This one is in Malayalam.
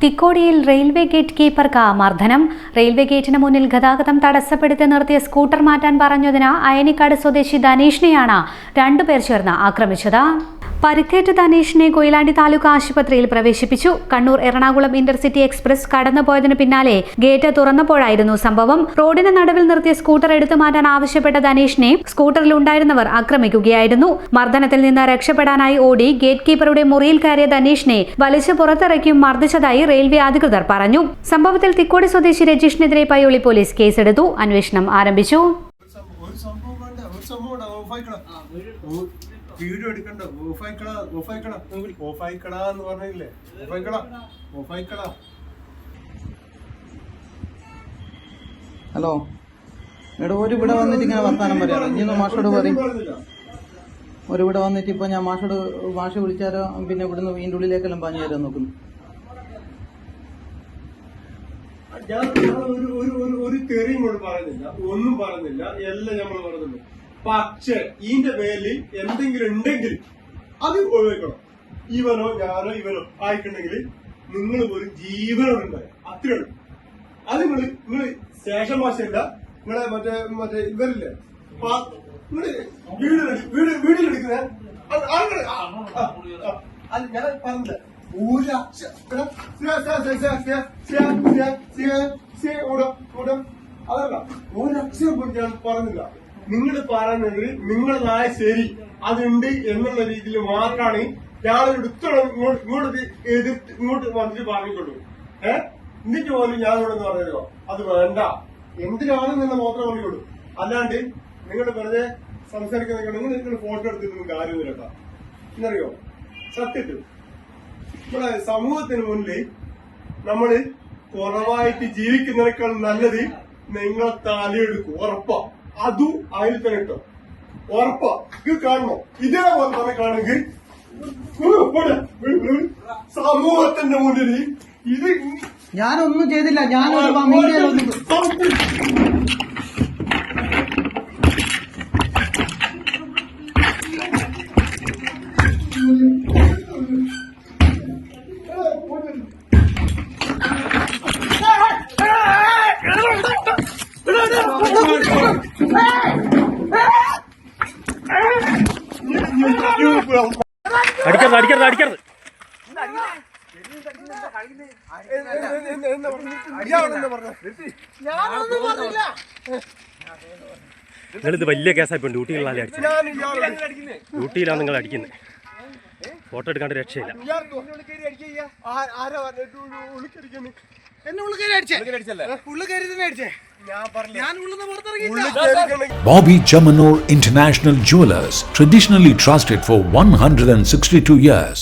തിക്കോടിയിൽ റെയിൽവേ ഗേറ്റ് കീപ്പർക്ക് മർദ്ദനം. റെയിൽവേ ഗേറ്റിന് മുന്നിൽ ഗതാഗതം തടസ്സപ്പെടുത്തി നിർത്തിയ സ്കൂട്ടർ മാറ്റാൻ പറഞ്ഞതിന് അയനിക്കാട് സ്വദേശി ധനീഷിനെയാണ് രണ്ടുപേർ ചേർന്ന് ആക്രമിച്ചത്. പരിക്കേറ്റ ധനീഷിനെ കൊയിലാണ്ടി താലൂക്ക് ആശുപത്രിയിൽ പ്രവേശിപ്പിച്ചു. കണ്ണൂർ എറണാകുളം ഇന്റർസിറ്റി എക്സ്പ്രസ് കടന്നുപോയതിനു പിന്നാലെ ഗേറ്റ് തുറന്നപ്പോഴായിരുന്നു സംഭവം. റോഡിന് നടുവിൽ നിർത്തിയ സ്കൂട്ടർ എടുത്തു മാറ്റാൻ ആവശ്യപ്പെട്ട ധനീഷിനെ സ്കൂട്ടറിലുണ്ടായിരുന്നവർ ആക്രമിക്കുകയായിരുന്നു. മർദ്ദനത്തിൽ നിന്ന് രക്ഷപ്പെടാനായി ഓടി ഗേറ്റ് കീപ്പറുടെ മുറിയിൽ കയറിയ ധനീഷിനെ വലിച്ചു പുറത്തിറക്കിയും മർദ്ദിച്ചതായി റെയിൽവേ അധികൃതർ പറഞ്ഞു. സംഭവത്തിൽ തിക്കോടി സ്വദേശി രജീഷിനെതിരെ പയ്യോളി പോലീസ് കേസെടുത്തു. അന്വേഷണം ആരംഭിച്ചു. വീഡിയോ എടുക്കണ്ട, ഓഫായിക്കടാ എന്ന് പറഞ്ഞില്ലേ? ഓഫായിക്കടാ. ഹലോ എടാ, ഒരു ഇവിടെ വന്നിട്ട് ഇങ്ങനെ വർത്താനം പറയാം. ഇനി മാഷോട് പറയും. ഒരു ഇവിടെ വന്നിട്ട് ഇപ്പൊ ഞാൻ മാഷ് വിളിച്ചാലോ പിന്നെ ഇവിടുന്ന് വീണ്ടും ഉള്ളിലേക്കെല്ലാം പറഞ്ഞു തരാൻ നോക്കുന്നു. ഒരു തെറിയും കൂടെ പറയുന്നില്ല, ഒന്നും പറയുന്നില്ല, എല്ലാം നമ്മൾ പറയുന്നുണ്ട്. പക്ഷെ ഇതിന്റെ പേരിൽ എന്തെങ്കിലും ഉണ്ടെങ്കിൽ അത് ഒഴിവാക്കണം. ഇവനോ ഞാനോ ഇവനോ ആയിട്ടുണ്ടെങ്കിൽ നിങ്ങൾ പോലും ജീവനോടുണ്ടായി അത്രയുള്ളൂ. അത് നിങ്ങള് സ്റ്റേഷൻ ഭാഷയല്ല, നിങ്ങളെ മറ്റേ ഇവരില്ലേ നിങ്ങള് വീട്ടിലെടുക്കുന്ന ഞാൻ പറഞ്ഞില്ല. അതല്ല, ഒരക്ഷരം പോലും ഞാൻ പറഞ്ഞില്ല. നിങ്ങൾ പറയുന്നത് നിങ്ങളതായ ശരി അതുണ്ട് എന്നുള്ള രീതിയിൽ മാത്രമാണ് ഞാനൊരു ഇങ്ങോട്ട് വന്നിട്ട് പറഞ്ഞിട്ടുള്ളൂ. എന്നിട്ട് പോലും ഞാൻ ഇവിടെ നിന്ന് പറഞ്ഞോ അത് വേണ്ട, എന്തിനാണെന്നുള്ള മാത്രമേ പറഞ്ഞുള്ളൂ. അല്ലാണ്ട് നിങ്ങൾ വെറുതെ സംസാരിക്കുന്ന നിങ്ങൾ ഫോട്ടോ എടുത്തിട്ടൊന്നും കാര്യമൊന്നും കേട്ടാ. എന്നറിയോ, സത്യത്തിൽ നമ്മളെ സമൂഹത്തിന് മുന്നിൽ നമ്മള് കുറവായിട്ട് ജീവിക്കുന്നതിനേക്കാൾ നല്ലത് നിങ്ങൾ തലയെടുക്കും. ഉറപ്പാ, അതും അതിൽ തന്നെ ഇട്ടോ. ഉറപ്പാ, ഇത് കാണണോ? ഇതേപോലെ തന്നെ കാണുമെങ്കിൽ സമൂഹത്തിന്റെ മുന്നിൽ ഇത് ഞാനൊന്നും ചെയ്തില്ല. ഞാനൊരു മീഡിയയിലൊന്നും അടിക്കരുത്. നിങ്ങളിത് വലിയ കേസായിപ്പോ ഡ്യൂട്ടിയിലാണ് നിങ്ങൾ അടിക്കുന്നത്. ഫോട്ടോ എടുക്കാണ്ട് രക്ഷയില്ല. Bobby Jamanor International Jewelers, traditionally trusted for 162 years.